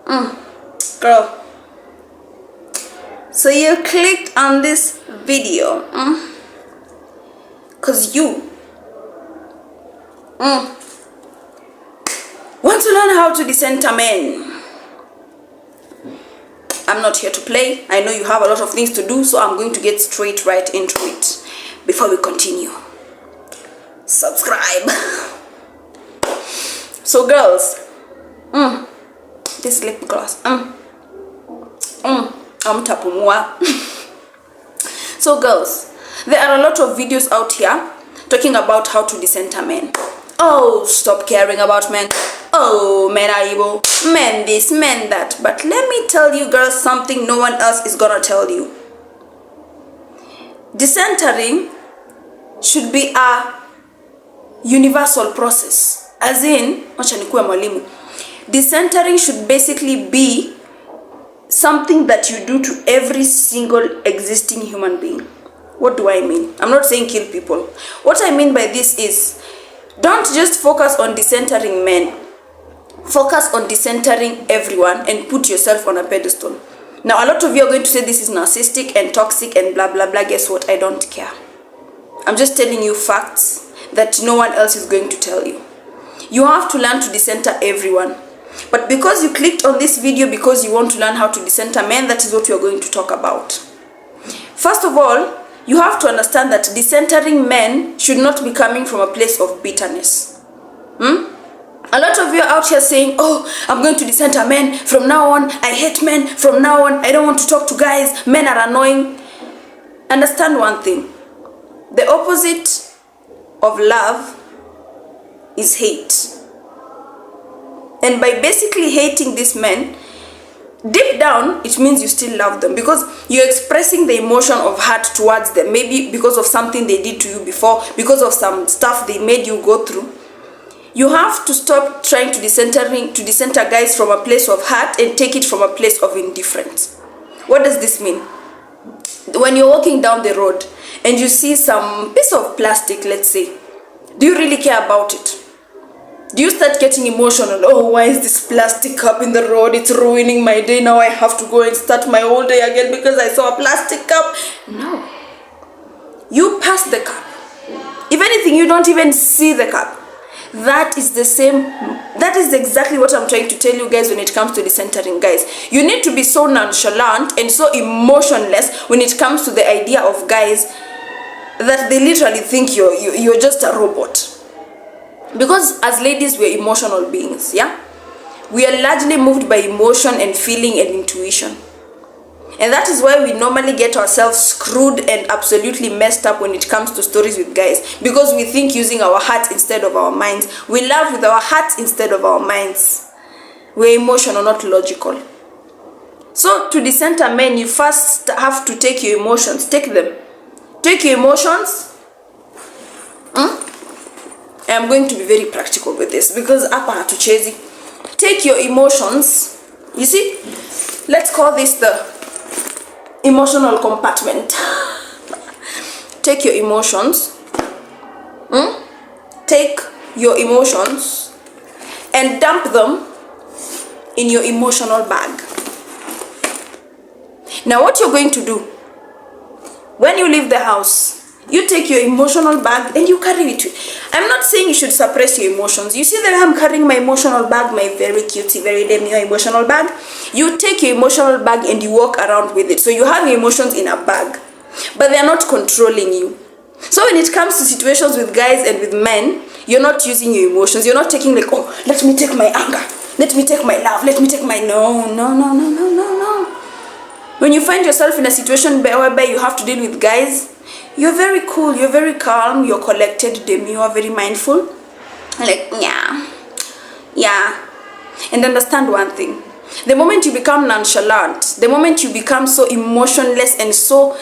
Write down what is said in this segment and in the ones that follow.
Girl, so you clicked on this video because you want to learn how to decenter men. I'm not here to play. I know you have a lot of things to do, so I'm going to get straight right into it. Before we continue, subscribe. So girls, this lip gloss, tapumua. So girls, there are a lot of videos out here talking about how to decenter men. Oh, stop caring about men. Oh, men are evil. Men this, men that. But let me tell you girls something no one else is gonna tell you. Decentering should be a universal process. As in, decentering should basically be something that you do to every single existing human being. What do I mean? I'm not saying kill people. What I mean by this is, don't just focus on decentering men. Focus on decentering everyone and put yourself on a pedestal. Now, a lot of you are going to say this is narcissistic and toxic and blah, blah, blah. Guess what? I don't care. I'm just telling you facts that no one else is going to tell you. You have to learn to decenter everyone. But because you clicked on this video because you want to learn how to decenter men, that is what we are going to talk about. First of all, you have to understand that decentering men should not be coming from a place of bitterness. A lot of you are out here saying, oh, I'm going to decenter men. From now on, I hate men. From now on, I don't want to talk to guys. Men are annoying. Understand one thing. The opposite of love is hate. And by basically hating these men, deep down, it means you still love them because you're expressing the emotion of hurt towards them. Maybe because of something they did to you before, because of some stuff they made you go through. You have to stop trying to decenter guys from a place of hurt and take it from a place of indifference. What does this mean? When you're walking down the road and you see some piece of plastic, let's say, do you really care about it? Do you start getting emotional? Oh, why is this plastic cup in the road? It's ruining my day. Now I have to go and start my whole day again because I saw a plastic cup. No. You pass the cup. If anything, you don't even see the cup. That is exactly what I'm trying to tell you guys when it comes to decentering guys. You need to be so nonchalant and so emotionless when it comes to the idea of guys that they literally think you're just a robot. Because as ladies, we're emotional beings, yeah? We are largely moved by emotion and feeling and intuition. And that is why we normally get ourselves screwed and absolutely messed up when it comes to stories with guys. Because we think using our hearts instead of our minds. We love with our hearts instead of our minds. We're emotional, not logical. So to decenter men, you first have to take your emotions. Take them. Take your emotions. I'm going to be very practical with this because hapa hatuchezi. Take your emotions. You see? Let's call this the emotional compartment. Take your emotions. Take your emotions and dump them in your emotional bag. Now what you're going to do when you leave the house, you take your emotional bag and you carry it. I'm not saying you should suppress your emotions. You see that I'm carrying my emotional bag, my very cutesy, very demure emotional bag. You take your emotional bag and you walk around with it. So you have your emotions in a bag, but they're not controlling you. So when it comes to situations with guys and with men, you're not using your emotions. You're not taking like, oh, let me take my anger. Let me take my love. Let me take my... No. When you find yourself in a situation whereby you have to deal with guys, you're very cool, you're very calm, you're collected, demure, very mindful. Like, yeah. And understand one thing. The moment you become nonchalant, the moment you become so emotionless and so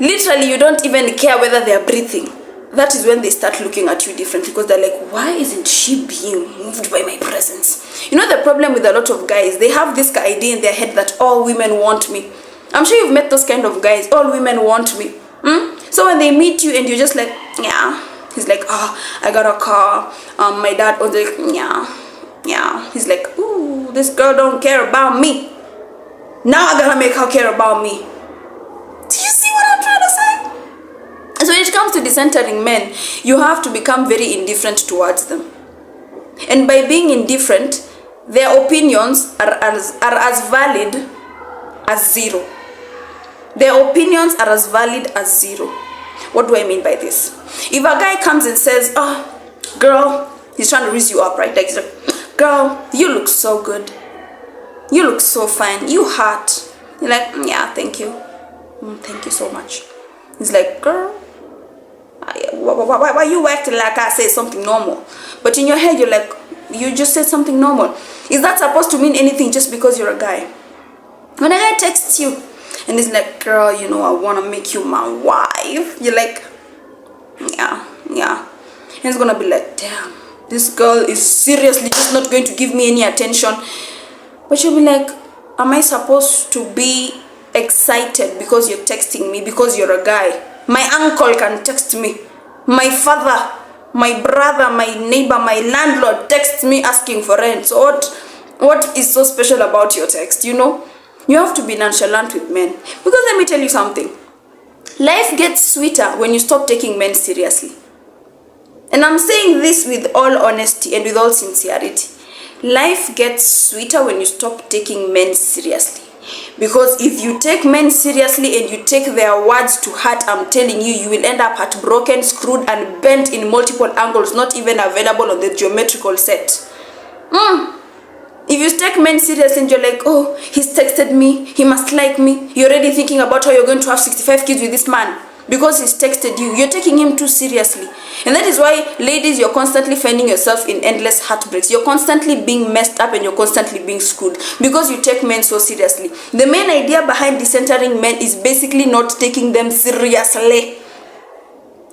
literally you don't even care whether they're breathing, that is when they start looking at you differently because they're like, why isn't she being moved by my presence? You know the problem with a lot of guys, they have this idea in their head that all women want me. I'm sure you've met those kind of guys, all women want me. So when they meet you and you're just like, yeah, he's like, oh, I got a car, my dad was like, yeah, Yeah, he's like, ooh, this girl don't care about me. Now I gotta make her care about me. Do you see what I'm trying to say? So when it comes to decentering men, you have to become very indifferent towards them. And by being indifferent, their opinions are as valid as zero. Their opinions are as valid as zero. What do I mean by this? If a guy comes and says, oh, girl, he's trying to raise you up, right? Like, he's like, girl, you look so good. You look so fine. You hot. You're like, yeah, thank you. Thank you so much. He's like, girl, why you acting like I said something normal? But in your head, you're like, you just said something normal. Is that supposed to mean anything just because you're a guy? When a guy texts you and he's like, girl, you know, I want to make you my wife. You're like, yeah. And he's going to be like, damn, this girl is seriously just not going to give me any attention. But you'll be like, am I supposed to be excited because you're texting me, because you're a guy? My uncle can text me. My father, my brother, my neighbor, my landlord texts me asking for rent. So what is so special about your text, you know? You have to be nonchalant with men. Because let me tell you something. Life gets sweeter when you stop taking men seriously. And I'm saying this with all honesty and with all sincerity. Life gets sweeter when you stop taking men seriously. Because if you take men seriously and you take their words to heart, I'm telling you, you will end up heartbroken, screwed, and bent in multiple angles, not even available on the geometrical set. If you take men seriously and you're like, oh, he's texted me, he must like me, you're already thinking about how you're going to have 65 kids with this man because he's texted you, you're taking him too seriously. And that is why, ladies, you're constantly finding yourself in endless heartbreaks. You're constantly being messed up and you're constantly being screwed because you take men so seriously. The main idea behind decentering men is basically not taking them seriously.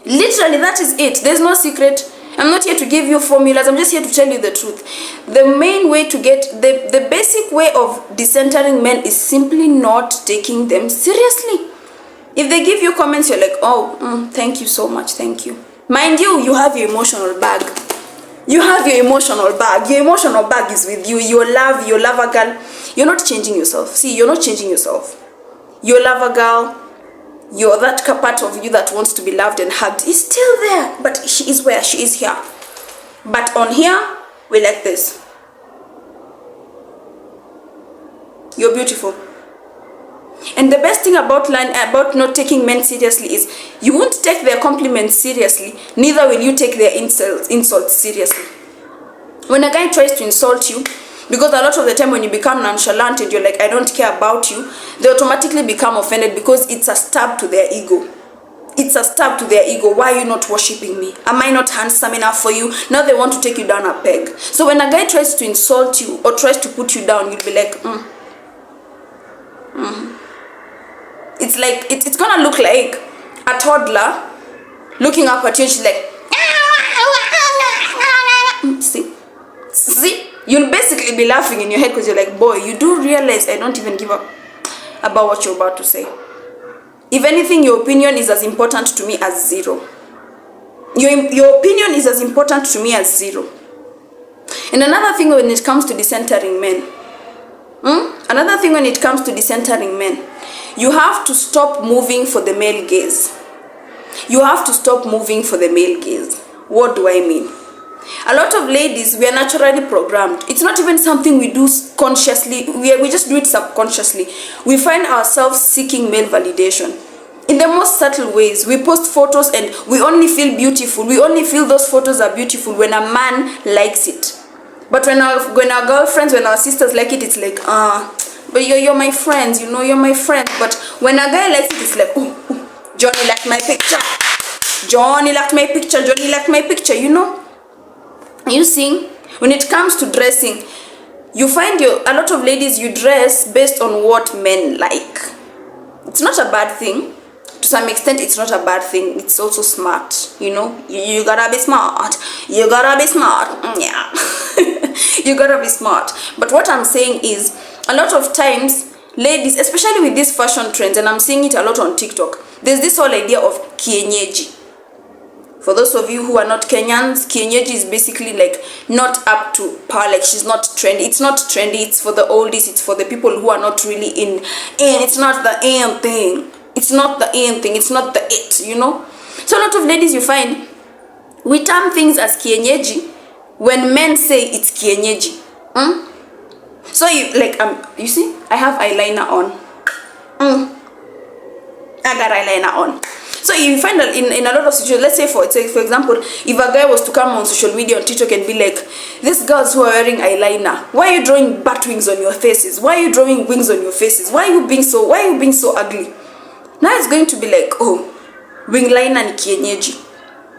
Literally, that is it. There's no secret. I'm not here to give you formulas. I'm just here to tell you the truth. The main way to get, the basic way of decentering men is simply not taking them seriously. If they give you comments, you're like, oh, thank you so much, thank you. Mind you, you have your emotional bag. You have your emotional bag. Your emotional bag is with you. Your lover girl. You're not changing yourself. See, you're not changing yourself. Your lover girl, you're that part of you that wants to be loved and hugged is still there. But she is where? She is here. But on here, we like this. You're beautiful. And the best thing about not taking men seriously is you won't take their compliments seriously, neither will you take their insults seriously. When a guy tries to insult you, because a lot of the time when you become nonchalant and you're like, I don't care about you, they automatically become offended because it's a stab to their ego. It's a stab to their ego. Why are you not worshiping me? Am I not handsome enough for you? Now they want to take you down a peg. So when a guy tries to insult you or tries to put you down, you'll be like, It's like, it's gonna look like a toddler looking up at you and she's like, see? You'll basically be laughing in your head because you're like, boy, you do realize I don't even give up about what you're about to say. If anything, your opinion is as important to me as zero. Your opinion is as important to me as zero. And another thing when it comes to decentering men, you have to stop moving for the male gaze. You have to stop moving for the male gaze. What do I mean? A lot of ladies, we are naturally programmed. It's not even something we do consciously. We just do it subconsciously. We find ourselves seeking male validation. In the most subtle ways, we post photos and we only feel beautiful. We only feel those photos are beautiful when a man likes it. But when our girlfriends, when our sisters like it, it's like, but you're my friends, you know, you're my friend. But when a guy likes it, it's like, oh, Johnny liked my picture. Johnny liked my picture. Johnny liked my picture, you know. You see, when it comes to dressing, you find a lot of ladies, you dress based on what men like. It's not a bad thing. To some extent, it's not a bad thing. It's also smart, you know. You gotta be smart. You gotta be smart. Yeah. You gotta be smart. But what I'm saying is, a lot of times, ladies, especially with these fashion trends, and I'm seeing it a lot on TikTok, there's this whole idea of kienyeji. For those of you who are not Kenyans, kienyeji is basically like not up to par, like she's not trendy. It's not trendy, it's for the oldies, it's for the people who are not really in, and it's not the in thing. It's not the in thing, it's not the it, you know? So a lot of ladies you find, we term things as kienyeji when men say it's kienyeji. So you see, I have eyeliner on. I got eyeliner on. So you find that in a lot of situations, let's say for example, if a guy was to come on social media on TikTok and be like, these girls who are wearing eyeliner, why are you drawing bat wings on your faces? Why are you drawing wings on your faces? Why are you being so ugly? Now it's going to be like, oh, wing liner ni kienyeji.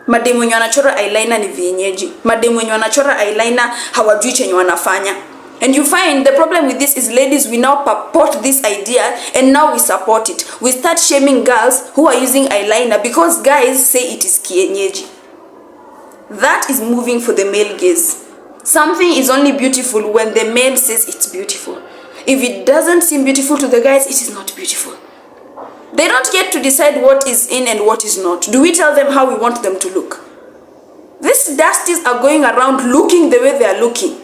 Mademu wenye wanachora eyeliner ni vienyeji. Mademu wenye wanachora eyeliner hawajui chenye wanafanya. And you find the problem with this is, ladies, we now purport this idea and now we support it. We start shaming girls who are using eyeliner because guys say it is kienyeji. That is moving for the male gaze. Something is only beautiful when the male says it's beautiful. If it doesn't seem beautiful to the guys, it is not beautiful. They don't get to decide what is in and what is not. Do we tell them how we want them to look? These dusties are going around looking the way they are looking.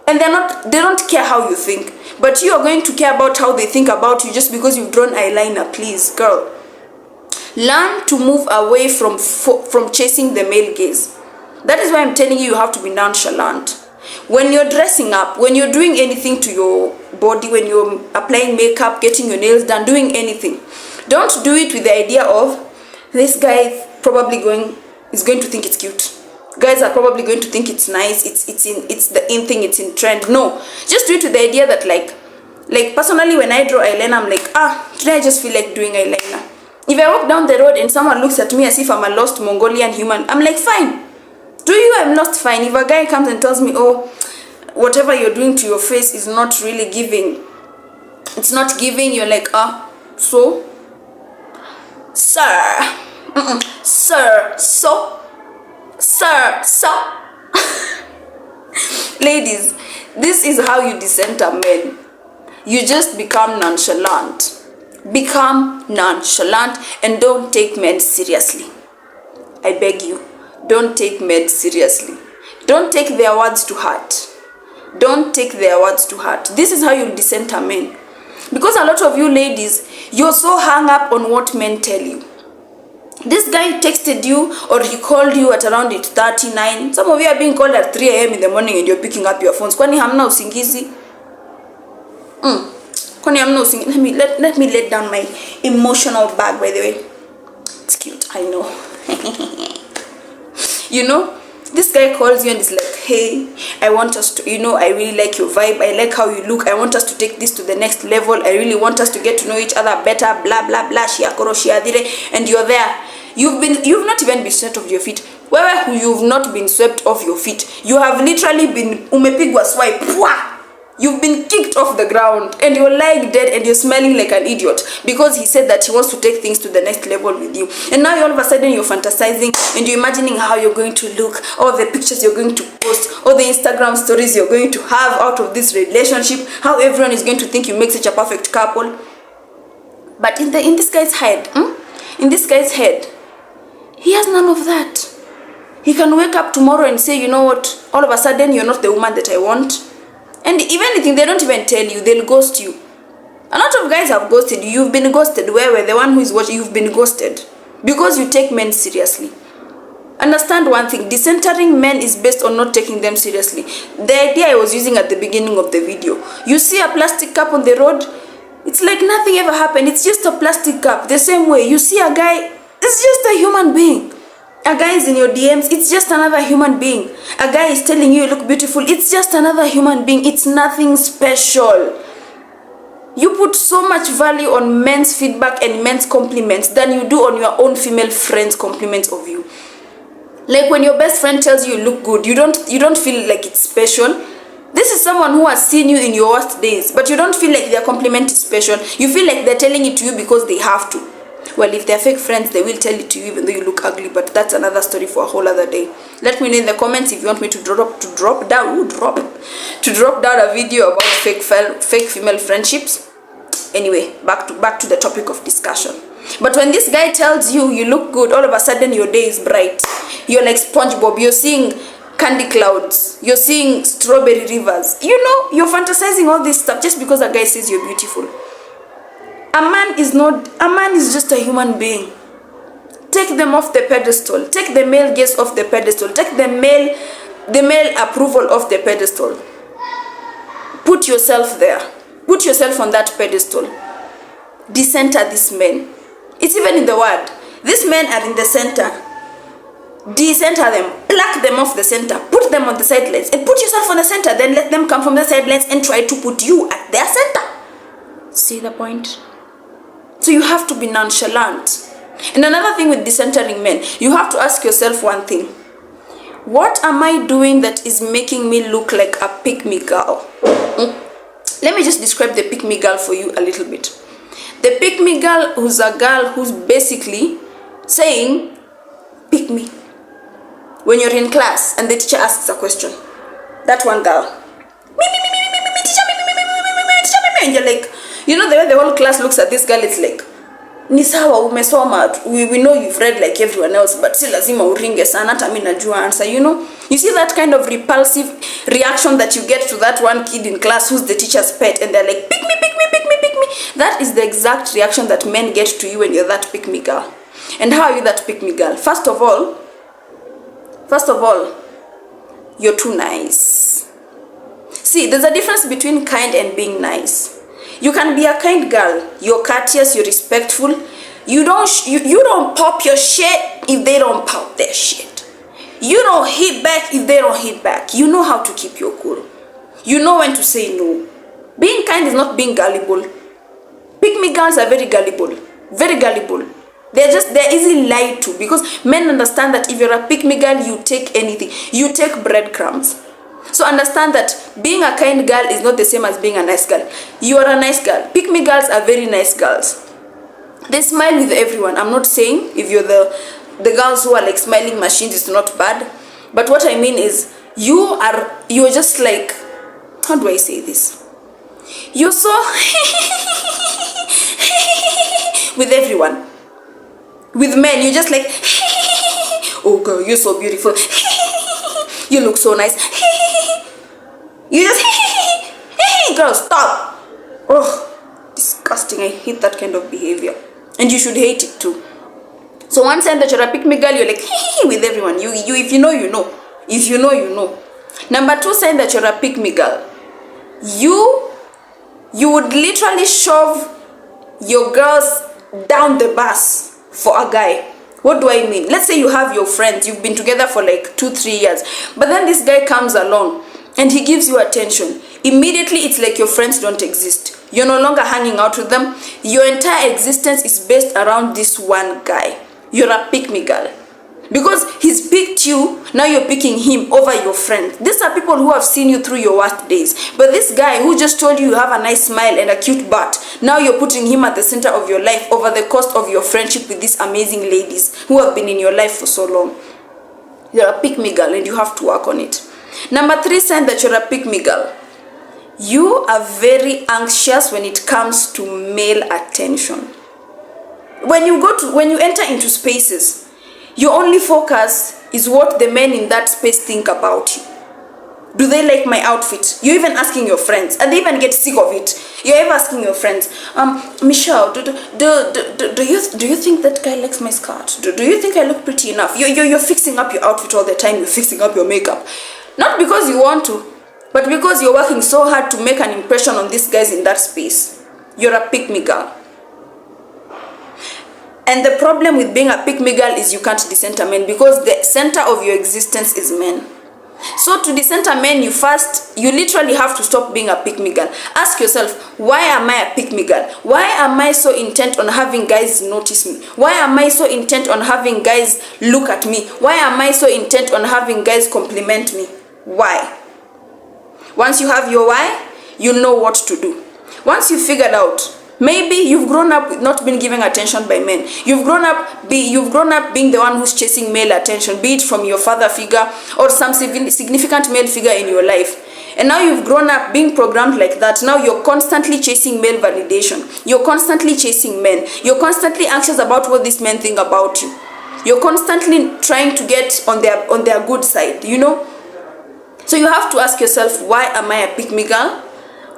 And they don't care how you think. But you are going to care about how they think about you just because you've drawn eyeliner. Please, girl. Learn to move away from chasing the male gaze. That is why I'm telling you have to be nonchalant. When you're dressing up, when you're doing anything to your body, when you're applying makeup, getting your nails done, doing anything, don't do it with the idea of, this guy probably is going to think it's cute. Guys are probably going to think it's nice, it's the in thing, it's in trend. No, just do it with the idea that like personally when I draw eyeliner, I'm like, today I just feel like doing eyeliner. If I walk down the road and someone looks at me as if I'm a lost Mongolian human, I'm like, fine. Do you? I'm lost, fine. If a guy comes and tells me, oh, whatever you're doing to your face is not really giving, it's not giving, you're like, so? Sir. Sir, so? Sir, so? Ladies, this is how you decenter men. You just become nonchalant. Become nonchalant and don't take men seriously. I beg you, don't take men seriously. Don't take their words to heart. Don't take their words to heart. This is how you decenter men. Because a lot of you ladies, you're so hung up on what men tell you. This guy texted you or he called you at around 8:39. Some of you are being called at 3 a.m. in the morning and you're picking up your phones. Kwani hamna usingizi? Kwani hamna usingizi? Let me let down my emotional bag, by the way. It's cute, I know. You know, this guy calls you and is like, hey, I want us to, I really like your vibe. I like how you look. I want us to take this to the next level. I really want us to get to know each other better, blah, blah, blah, and you're there. You've not even been swept off your feet. Where you've not been swept off your feet. You have literally been umepigwa swipe. You've been kicked off the ground and you're lying dead and you're smelling like an idiot because he said that he wants to take things to the next level with you. And now all of a sudden you're fantasizing and you're imagining how you're going to look, all the pictures you're going to post, all the Instagram stories you're going to have out of this relationship, how everyone is going to think you make such a perfect couple. But in this guy's head, he has none of that. He can wake up tomorrow and say, you know what, all of a sudden you're not the woman that I want. And if anything, they don't even tell you, they'll ghost you. A lot of guys have ghosted you. You've been ghosted. Where the one who is watching, you've been ghosted. Because you take men seriously. Understand one thing, decentering men is based on not taking them seriously. The idea I was using at the beginning of the video. You see a plastic cup on the road, it's like nothing ever happened. It's just a plastic cup. The same way, you see a guy, it's just a human being. A guy is in your DMs, it's just another human being. A guy is telling you look beautiful, it's just another human being. It's nothing special. You put so much value on men's feedback and men's compliments than you do on your own female friends' compliments of you. Like when your best friend tells you you look good, you don't feel like it's special. This is someone who has seen you in your worst days, but you don't feel like their compliment is special. You feel like they're telling it to you because they have to. Well, if they're fake friends, they will tell it to you even though you look ugly, but that's another story for a whole other day. Let me know in the comments if you want me to drop down a video about fake female friendships. Anyway, back to the topic of discussion. But when this guy tells you you look good, all of a sudden your day is bright. You're like SpongeBob. You're seeing candy clouds. You're seeing strawberry rivers. You know, you're fantasizing all this stuff just because a guy says you're beautiful. A man is just a human being. Take them off the pedestal. Take the male gaze off the pedestal. Take the male approval off the pedestal. Put yourself there. Put yourself on that pedestal. Decenter these men. It's even in the word. These men are in the center. Decenter them. Pluck them off the center. Put them on the sidelines. And put yourself on the center. Then let them come from the sidelines and try to put you at their center. See the point? So you have to be nonchalant. And another thing with decentering men, you have to ask yourself one thing. What am I doing that is making me look like a pick-me girl? Let me just describe the pick-me girl for you a little bit. The pick-me girl who's a girl who's basically saying, pick me. When you're in class and the teacher asks a question. That one girl. Me, teacher, me. And you're like, you know the way the whole class looks at this girl, it's like, ni sawa umesoma, we know you've read like everyone else, but si lazima uringe sana, hata mimi najua answer, you know? You see that kind of repulsive reaction that you get to that one kid in class who's the teacher's pet, and they're like, pick me. That is the exact reaction that men get to you when you're that pick me girl. And how are you that pick me girl? First of all, you're too nice. See, there's a difference between kind and being nice. You can be a kind girl. You're courteous, you're respectful. You don't pop your shit if they don't pop their shit. You don't hit back if they don't hit back. You know how to keep your cool. You know when to say no. Being kind is not being gullible. Pick-me girls are very gullible. Very gullible. They're easily lied to, because men understand that if you're a pick-me girl, you take anything. You take breadcrumbs. So understand that being a kind girl is not the same as being a nice girl. You are a nice girl. Pick-me girls are very nice girls. They smile with everyone. I'm not saying if you're the girls who are like smiling machines, it's not bad. But what I mean is you're just like, how do I say this? You're so with everyone. With men, you're just like, oh girl, you're so beautiful. You look so nice. You just girl, stop. Oh, disgusting. I hate that kind of behavior. And you should hate it too. So one time that you're a pick-me girl, you're like with everyone. You if you know, you know. If you know, you know. Number 2 sign that you're a pick-me girl. You would literally shove your girls down the bus for a guy. What do I mean? Let's say you have your friends, you've been together for like 2-3 years, but then this guy comes along and he gives you attention. Immediately it's like your friends don't exist. You're no longer hanging out with them. Your entire existence is based around this one guy. You're a pick-me girl. Because he's picked you, now you're picking him over your friend. These are people who have seen you through your worst days. But this guy who just told you have a nice smile and a cute butt, now you're putting him at the center of your life over the cost of your friendship with these amazing ladies who have been in your life for so long. You're a pick-me girl and you have to work on it. Number 3 sign that you're a pick-me girl. You are very anxious when it comes to male attention. When you enter into spaces, your only focus is what the men in that space think about you. Do they like my outfit? You're even asking your friends, and they even get sick of it. You're ever asking your friends, Michelle, do you think that guy likes my skirt? Do you think I look pretty enough? You're fixing up your outfit all the time. You're fixing up your makeup. Not because you want to, but because you're working so hard to make an impression on these guys in that space. You're a pick-me girl. And the problem with being a pick-me girl is you can't decenter men, because the center of your existence is men. So to decenter men, you literally have to stop being a pick-me girl. Ask yourself, why am I a pick-me girl? Why am I so intent on having guys notice me? Why am I so intent on having guys look at me? Why am I so intent on having guys compliment me? Why? Once you have your why, you know what to do. Once you figured out, maybe you've grown up with not being given attention by men. You've grown up being the one who's chasing male attention, be it from your father figure or some significant male figure in your life. And now you've grown up being programmed like that. Now you're constantly chasing male validation. You're constantly chasing men. You're constantly anxious about what these men think about you. You're constantly trying to get on their good side, you know. So you have to ask yourself, why am I a pick-me girl?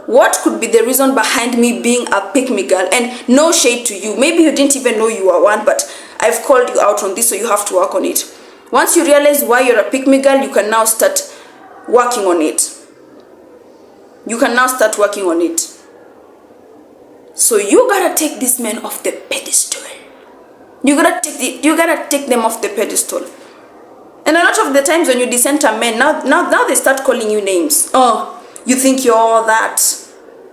What could be the reason behind me being a pick-me girl? And no shade to you. Maybe you didn't even know you were one, but I've called you out on this, so you have to work on it. Once you realize why you're a pick-me girl, you can now start working on it. You can now start working on it. So you gotta take these men off the pedestal. You gotta take them off the pedestal. And a lot of the times when you decenter men, now they start calling you names. Oh, you think you're all that.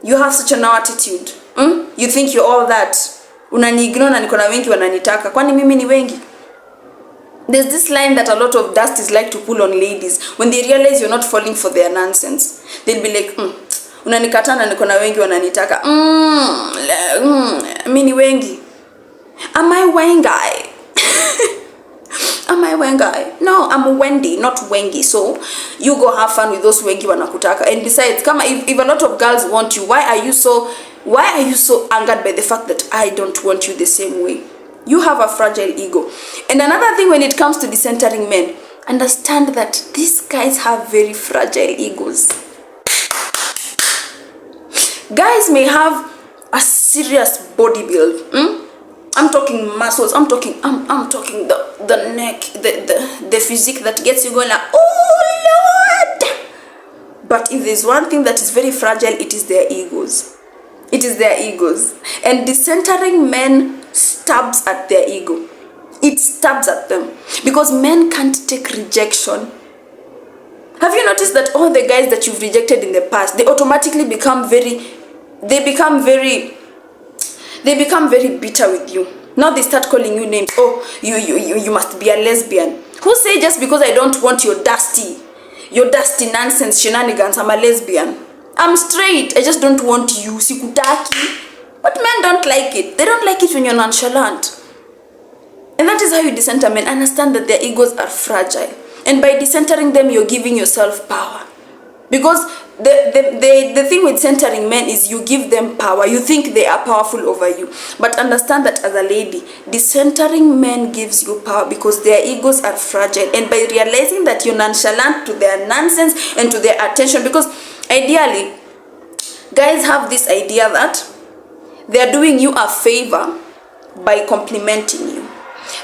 You have such an attitude. You think you're all that. Unaniignore na niko na wengi wananitaka. Kwani mimi ni wengi? There's this line that a lot of dusties like to pull on ladies when they realize you're not falling for their nonsense. They'll be like, unanikata na niko na wengi wananitaka. Mimi ni wengi. Am I Wengai? Am I Wengai? No, I'm Wendy, not Wengi. So you go have fun with those Wengi wanakutaka. And besides, come if a lot of girls want you, why are you so angered by the fact that I don't want you the same way? You have a fragile ego. And another thing when it comes to decentering men, understand that these guys have very fragile egos. Guys may have a serious body build. I'm talking muscles. I'm talking the neck, the physique that gets you going like, oh Lord. But if there's one thing that is very fragile, it is their egos. It is their egos. And decentering men stabs at their ego. It stabs at them because men can't take rejection. Have you noticed that all the guys that you've rejected in the past, they automatically become very bitter with you. Now they start calling you names. Oh, you must be a lesbian. Who say just because I don't want your dusty nonsense shenanigans, I'm a lesbian? I'm straight. I just don't want you. Sikutaki. But men don't like it. They don't like it when you're nonchalant. And that is how you decenter men. Understand that their egos are fragile. And by decentering them, you're giving yourself power. Because the thing with centering men is you give them power. You think they are powerful over you. But understand that as a lady, decentering men gives you power because their egos are fragile. And by realizing that you're nonchalant to their nonsense and to their attention, because ideally, guys have this idea that they're doing you a favor by complimenting you.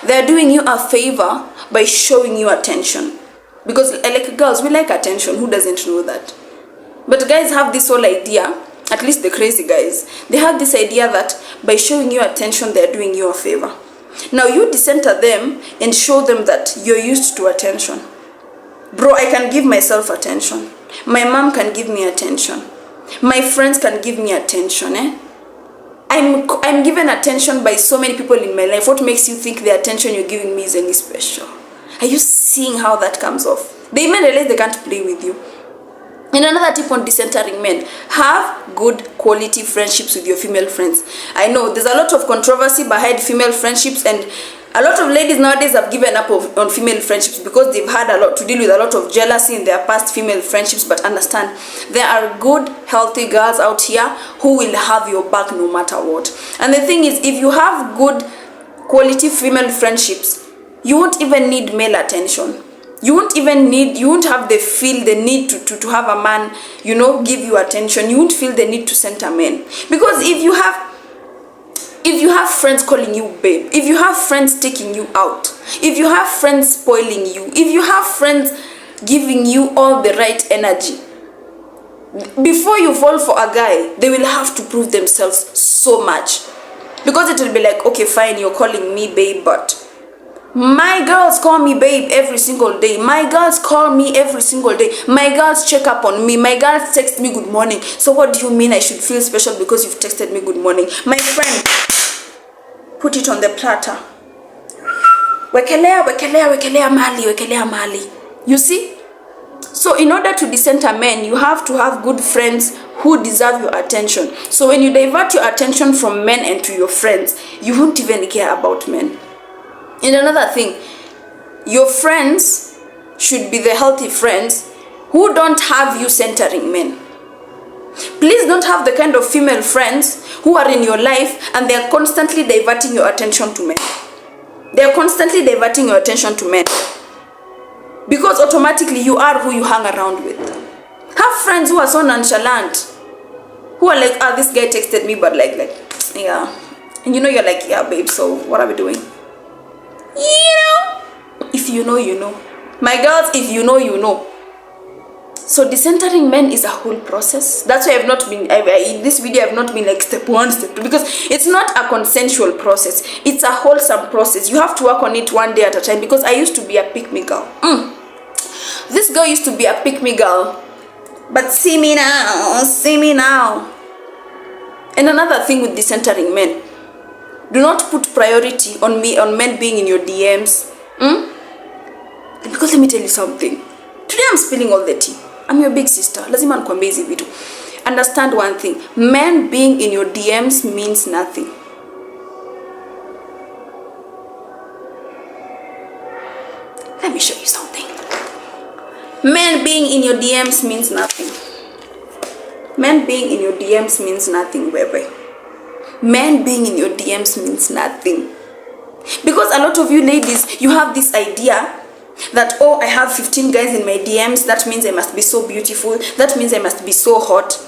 They're doing you a favor by showing you attention. Because like girls, we like attention. Who doesn't know that? But guys have this whole idea, at least the crazy guys, they have this idea that by showing you attention, they're doing you a favor. Now you decenter them and show them that you're used to attention. Bro, I can give myself attention. My mom can give me attention. My friends can give me attention, I'm given attention by so many people in my life. What makes you think the attention you're giving me is any special? Are you seeing how that comes off? They even realize they can't play with you. And another tip on decentering men, have good quality friendships with your female friends. I know there's a lot of controversy behind female friendships, and a lot of ladies nowadays have given up on female friendships because they've had a lot to deal with a lot of jealousy in their past female friendships. But understand, there are good, healthy girls out here who will have your back no matter what. And the thing is, if you have good quality female friendships, you won't even need male attention. You won't have the need to have a man, give you attention. You won't feel the need to center men. Because if you have friends calling you babe, if you have friends taking you out, if you have friends spoiling you, if you have friends giving you all the right energy, before you fall for a guy, they will have to prove themselves so much. Because it will be like, okay, fine, you're calling me babe, but my girls call me babe every single day. My girls call me every single day. My girls check up on me. My girls text me good morning. So what do you mean I should feel special because you've texted me good morning? My friend, put it on the platter. Wekelea mali. You see? So in order to decenter men, you have to have good friends who deserve your attention. So when you divert your attention from men and to your friends, you won't even care about men. And another thing, your friends should be the healthy friends who don't have you centering men. Please don't have the kind of female friends who are in your life and they are constantly diverting your attention to men. They are constantly diverting your attention to men. Because automatically you are who you hang around with. Have friends who are so nonchalant. Who are like, ah, this guy texted me, but like, yeah. And you know, you're like, yeah, babe, so what are we doing? You know? If you know, you know. My girls, if you know, you know. So decentering men is a whole process. That's why I've not been, in this video, I've not been like step 1, step 2, because it's not a consensual process. It's a wholesome process. You have to work on it one day at a time, because I used to be a pick-me girl. This girl used to be a pick-me girl. But see me now, see me now. And another thing with decentering men, do not put priority on men being in your DMs. Because let me tell you something. Today I'm spilling all the tea. I'm your big sister. Lazima nikwambie hizi vitu. Understand one thing. Men being in your DMs means nothing. Let me show you something. Men being in your DMs means nothing. Men being in your DMs means nothing, baby. Men being in your DMs means nothing. Because a lot of you ladies, you have this idea that, oh, I have 15 guys in my DMs, that means I must be so beautiful, that means I must be so hot.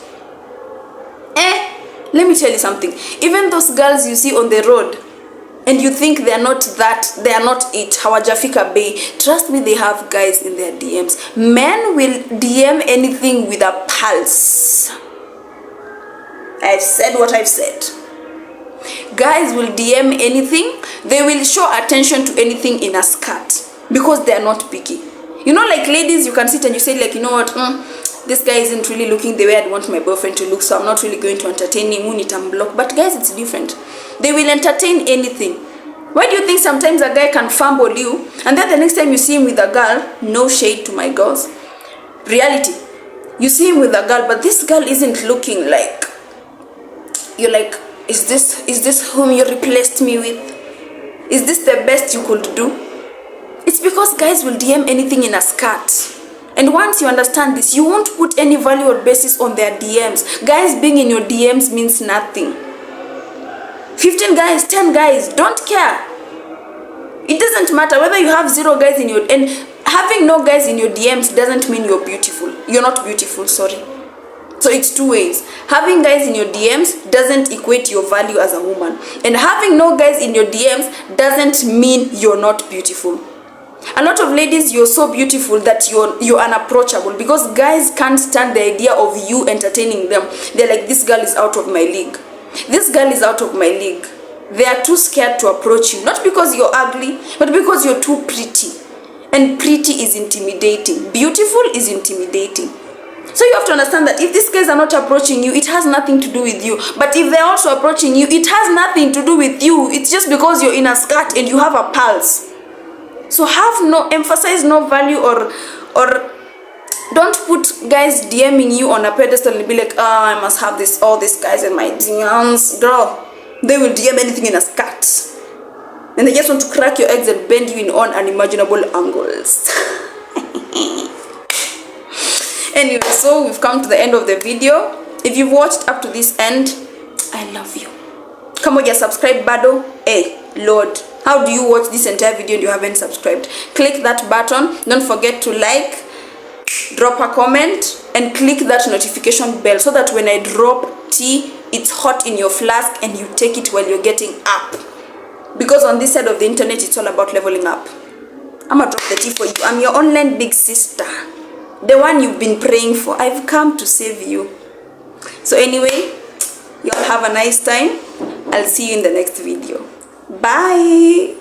Let me tell you something. Even those girls you see on the road and you think they are not it, hawajafika bei, trust me, they have guys in their DMs. Men will DM anything with a pulse. I've said what I've said. Guys will DM anything. They will show attention to anything in a skirt because they are not picky. You know, like ladies, you can sit and you say like, you know what, this guy isn't really looking the way I'd want my boyfriend to look, so I'm not really going to entertain him, block. But guys, it's different. They will entertain anything. Why do you think sometimes a guy can fumble you and then the next time you see him with a girl, no shade to my girls, reality, you see him with a girl, but this girl isn't looking like, you're like, is this whom you replaced me with? Is this the best you could do? It's because guys will DM anything in a skirt. And once you understand this, you won't put any value or basis on their DMs. Guys being in your DMs means nothing. 15 guys, 10 guys, don't care. It doesn't matter whether you have 0 guys in your, and having no guys in your DMs doesn't mean you're beautiful. You're not beautiful, sorry. So it's two ways. Having guys in your DMs doesn't equate your value as a woman. And having no guys in your DMs doesn't mean you're not beautiful. A lot of ladies, you're so beautiful that you're unapproachable because guys can't stand the idea of you entertaining them. They're like, this girl is out of my league. This girl is out of my league. They are too scared to approach you. Not because you're ugly, but because you're too pretty. And pretty is intimidating. Beautiful is intimidating. So you have to understand that if these guys are not approaching you, it has nothing to do with you. But if they're also approaching you, it has nothing to do with you. It's just because you're in a skirt and you have a pulse. So emphasize no value or don't put guys DMing you on a pedestal and be like, I must have all these guys in my DMs. Girl, they will DM anything in a skirt. And they just want to crack your eggs and bend you in all unimaginable angles. Anyway, so we've come to the end of the video. If you've watched up to this end, I love you. Come on, subscribe bado. Hey, Lord. How do you watch this entire video and you haven't subscribed? Click that button. Don't forget to like, drop a comment, and click that notification bell so that when I drop tea, it's hot in your flask and you take it while you're getting up. Because on this side of the internet, it's all about leveling up. I'm gonna drop the tea for you. I'm your online big sister. The one you've been praying for. I've come to save you. So anyway, y'all have a nice time. I'll see you in the next video. Bye.